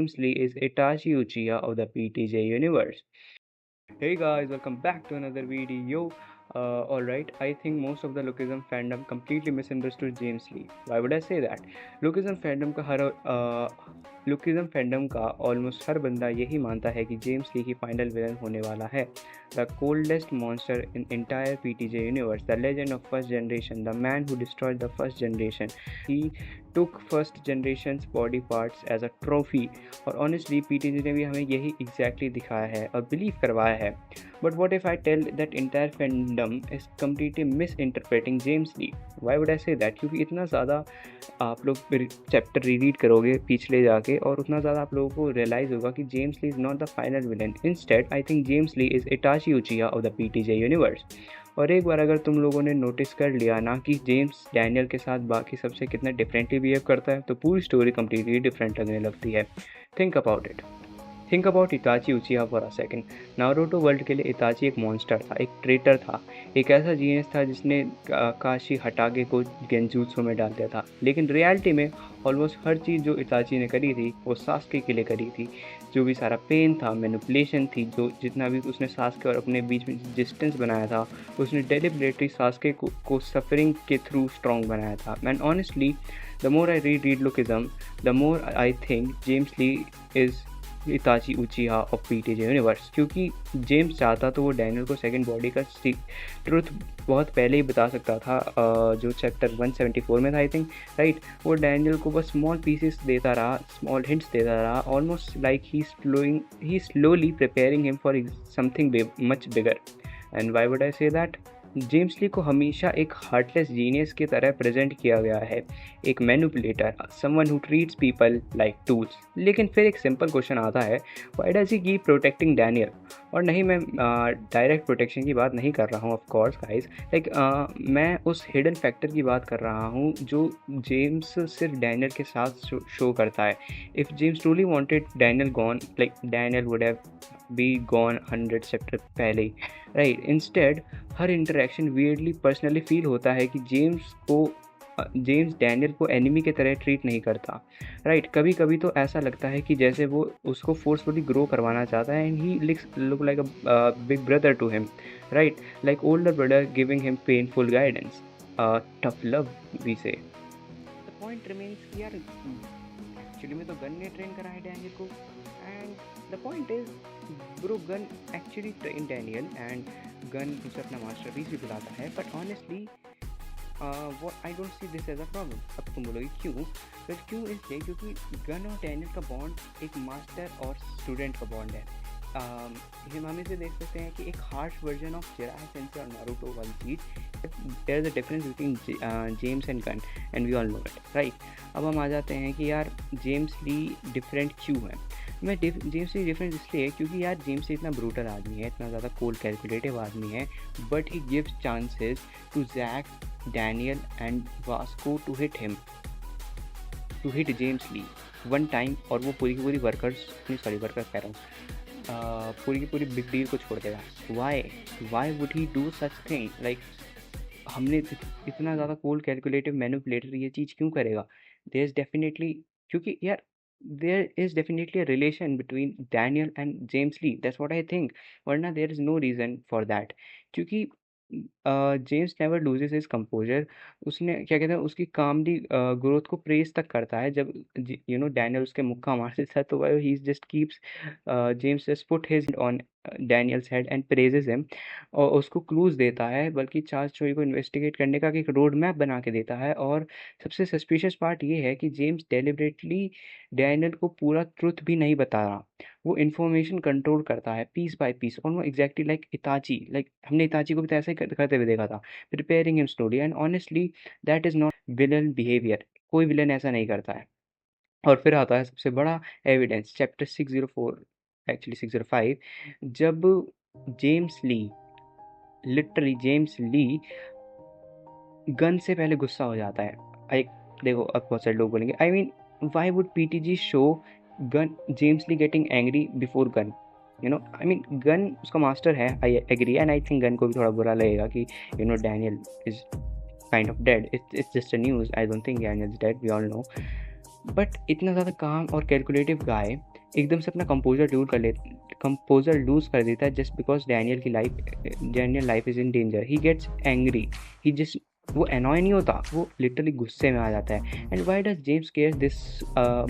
James Lee is Itachi Uchiha of the PTJ universe. Hey guys, welcome back to another video. Alright, I think most of the Lookism fandom completely misunderstood James Lee. Why would I say that? Lookism fandom का almost हर बंदा यही मानता है कि James Lee ही final villain होने वाला है. The coldest monster in entire PTJ universe, the legend of first generation, the man who destroyed the first generation. He took first generation's body parts as a trophy. और honestly PTJ ने भी हमें यही exactly दिखाया है और believe करवाया है. But what if I tell that entire fandom is completely misinterpreting James Lee? Why would I say that? क्योंकि इतना ज़्यादा आप लोग चैप्टर रीड करोगे पिछले जाके और उतना ज़्यादा आप लोगों को रियलाइज़ होगा कि James Lee is not the final villain. Instead I think James Lee is Itachi Uchiha of the PTJ universe. और एक बार अगर तुम लोगों ने नोटिस कर लिया ना कि जेम्स डैनियल के साथ बाकी सबसे कितना डिफरेंटली बिहेव करता है, तो पूरी स्टोरी कम्प्लीटली डिफरेंट लगने लगती है. Think about it. Think about इताची उचिहा for a second. Naruto world के लिए इताची एक मॉन्स्टर था, एक ट्रेटर था, एक ऐसा जीनियस था जिसने काशी हटागे को गेंजूत्सु में डाल दिया था. लेकिन रियलिटी में ऑलमोस्ट हर चीज़ जो इताची ने करी थी वो सास्के के लिए करी थी. जो भी सारा पेन था, मैनिपुलेशन थी, जो जितना भी उसने सास्के और अपने बीच में डिस्टेंस बनाया था, उसने डेलिबरेटली सास्के को सफरिंग के थ्रू स्ट्रॉन्ग बनाया था. And honestly the more I read Lookism, the more I think James Lee is Itachi Uchiha of PTJ universe. क्योंकि जेम्स चाहता तो वो डैनियल को सेकंड बॉडी का ट्रुथ बहुत पहले ही बता सकता था, जो चैप्टर 174 में था आई थिंक, राइट. वो डैनियल को बस स्मॉल पीसेस देता रहा, स्मॉल हिंट्स देता रहा, almost like he slowly preparing him for something much bigger. And Y would I say that? James ली को हमेशा एक हार्टलेस जीनियस की तरह प्रेजेंट किया गया है, एक manipulator, someone who treats people like tools. लेकिन फिर एक सिंपल क्वेश्चन आता है, why does he keep protecting Daniel? और नहीं, मैं डायरेक्ट प्रोटेक्शन की बात नहीं कर रहा हूँ ऑफ कोर्स गाइस, लाइक मैं उस हिडन फैक्टर की बात कर रहा हूँ जो जेम्स सिर्फ डैनियल के साथ शो करता है. If James truly wanted Daniel gone, like Daniel would have be gone 100 chapter पहले ही, राइट. इंस्टेड हर इंटरेक्शन वियर्डली पर्सनली फील होता है कि जेम्स डैनियल को एनिमी की तरह ट्रीट नहीं करता, राइट. कभी कभी तो ऐसा लगता है कि जैसे वो उसको फोर्सफुली ग्रो करवाना चाहता है. And he look like a big brother to him, right, like older brother giving him painful guidance, tough love we say. The point remains कि यार एक्चुअली में तो गन ने ट्रेन करा है डैनियल को. And the point is bro, gun actually train Daniel and gun उसे अपना मास्टरपीस भी बुलाता है. But honestly what I don't see this as a problem. अब तुम बोलोगे क्यों? well, क्यों इसलिए क्योंकि गन और डैनियल का बॉन्ड एक मास्टर और स्टूडेंट का बॉन्ड है. हम इसे देख सकते हैं कि एक harsh version of Jiraiya sensei और नारुतो वाली चीज़. There is a difference between James and Gun and we all know it, right. अब हम आ जाते हैं कि यार जेम्स ली डिफरेंट क्यों है. मैं जेम्स ली डिफरेंट इसलिए क्योंकि यार जेम्स ली इतना ब्रूटल आदमी है, इतना ज़्यादा कोल्ड कैलकुलेटिव आदमी है, but he gives chances to Jack, Daniel and Vasco to hit James Lee one time. और वो पूरी की पूरी वर्कर्स कह रहा हूँ, पूरी की पूरी बिग डील को छोड़ देगा. Why would he do such thing? Like हमने इतना ज़्यादा कोल्ड कैलकुलेटिव मैनिपुलेटर ये चीज़ क्यों करेगा? देयर इज़ डेफिनेटली, क्योंकि यार there is definitely a relation between Daniel and James Lee. That's what I think. वरना there is no reason for that. क्योंकि James never loses his composer. उसने क्या कहते हैं, उसकी कामली ग्रोथ को प्रेस तक करता है. जब डैनियल उसके मुक्का मारते था तो ही just keeps James just put his on Daniel's head and praises him, और उसको क्लूज देता है, बल्कि चार्ल्स चोई को इन्वेस्टिगेट करने का एक रोड मैप बना के देता है. और सबसे सस्पिशियस पार्ट ये है कि जेम्स डेलिबरेटली डैनियल को पूरा ट्रुथ भी नहीं बता रहा. वो इन्फॉर्मेशन कंट्रोल करता है पीस बाय पीस, और वो एग्जैक्टली लाइक इताची, लाइक हमने इताची को भी तो ऐसे ही करते हुए देखा था, preparing him slowly. And honestly that is not villain behaviour. कोई विलन ऐसा नहीं करता है. और फिर आता है सबसे बड़ा एविडेंस, चैप्टर 604, एक्चुअली 605, जब जेम्स ली गन से पहले गुस्सा हो जाता है. देखो अब बहुत सारे लोग बोलेंगे, I mean why would PTG show Gun James Lee getting angry before Gun? I mean Gun उसका मास्टर है, I agree. And I think Gun को भी थोड़ा बुरा लगेगा कि Daniel is kind of dead. It's just a news. I don't think Daniel is dead, we all know. But इतना ज़्यादा काम और कैलकुलेटिव गाय एकदम से अपना कंपोजर लूज़ कर देता है just because Daniel life is in danger. He gets angry, he just वो एनॉय नहीं होता, वो लिटरली गुस्से में आ जाता है। And why does James care this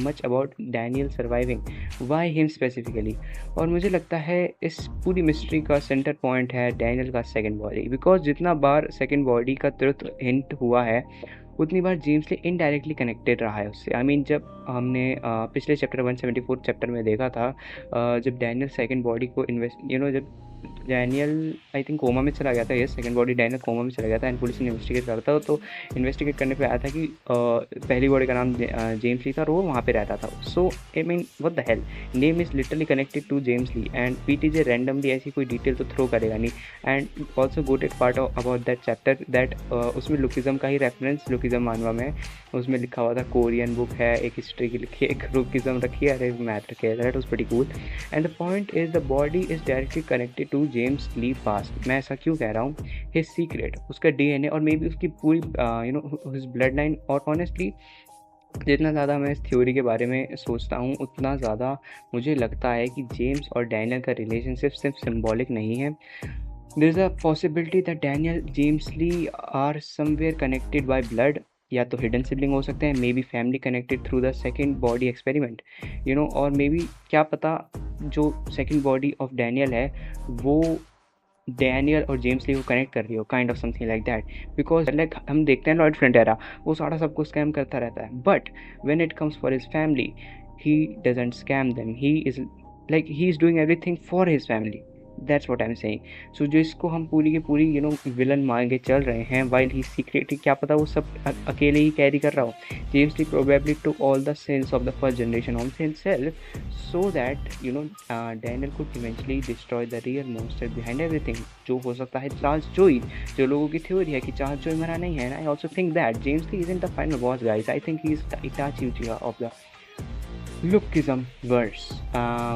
much about Daniel surviving, why him specifically? और मुझे लगता है इस पूरी मिस्ट्री का सेंटर पॉइंट है डैनियल का सेकंड बॉडी, बिकॉज जितना बार सेकंड बॉडी का ट्रुथ हिंट हुआ है उतनी बार जेम्स ली इनडायरेक्टली कनेक्टेड रहा है उससे। आई मीन जब हमने पिछले चैप्टर 174 चैप्टर में देखा था, जब डैनियल सेकंड बॉडी को जब डैनियल आई थिंक कोमा में चला गया था, yes second body Daniel coma में चला गया था एंड पुलिस ने इन्वेस्टिगेट करता तो इन्वेस्टिगेट करने पे आया था कि पहली बॉडी का नाम जेम्स ली था और वो वहाँ पे रहता था। So I mean what the hell, name is literally connected to James Lee and PTJ randomly ऐसी कोई डिटेल तो थ्रो करेगा नहीं। And also good part about that chapter that उसमें लुकिज़म का ही रेफरेंस लुकिज़म मानवा में उसमें लिखा हुआ था, कोरियन बुक है, एक हिस्ट्री की लिखी है, एक लुकिज़म रखी है, अरे मैथ रखे है, that was pretty cool. And the point is the body is directly connected to James Lee past. मैं ऐसा क्यों कह रहा हूँ, हिज सीक्रेट, उसका डीएनए और मे बी उसकी पूरी हिज ब्लड लाइन। और ऑनेस्टली जितना ज़्यादा मैं इस थ्योरी के बारे में सोचता हूँ उतना ज़्यादा मुझे लगता है कि जेम्स और डैनियल का रिलेशनशिप सिर्फ सिंबॉलिक नहीं है। There is a possibility that Daniel James Lee are somewhere connected by blood, या तो हिडन सिबलिंग हो सकते हैं, may be family connected through the second body experiment, और मे बी क्या पता जो सेकेंड बॉडी ऑफ डैनियल है वो डैनियल और जेम्स ली को कनेक्ट कर रही हो, kind of something like that. Because like हम देखते हैं लॉयड फ्रंटेरा, वो सारा सबको स्कैम करता रहता है, but when it comes for his family he doesn't scam them, he is doing everything for his family, that's what I am saying. So जो इसको हम पूरी की पूरी विलन मान के चल रहे हैं, वाइल ही सीक्रेटली क्या पता वो सब अकेले ही कैरी कर रहा हो। James Lee probably took all the sins of the first generation on himself so that Daniel could eventually destroy the real monster behind everything, जो हो सकता है चार्ल्स जोई, जो लोगों की थ्योरी है कि चार्ल्स जोई मरा नहीं है। I also think that James Lee isn't the final boss, guys. I think he's the Itachi Uchiha of the Lookism verse.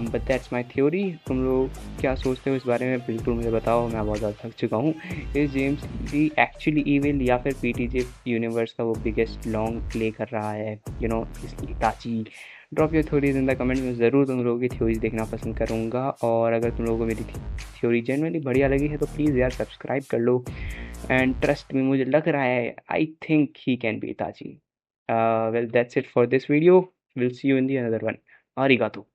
But that's my theory. तुम लोग क्या सोचते हो इस बारे में बिल्कुल मुझे बताओ, मैं बहुत ज़्यादा थक चुका हूँ। Is James Lee actually evil या फिर पीटीजे यूनिवर्स का वो बिगेस्ट लॉन्ग प्ले कर रहा है, इस इताची? Drop your theories in the comment में, ज़रूर तुम लोगों की थ्योरीज देखना पसंद करूँगा। और अगर तुम लोगों को मेरी थ्योरी जेन्युइनली बढ़िया लगी है तो प्लीज़ यार सब्सक्राइब कर लो। एंड ट्रस्ट में मुझे लग रहा है I think he can be Itachi. Well that's it for this video, will see you in the another one. आरिगातो।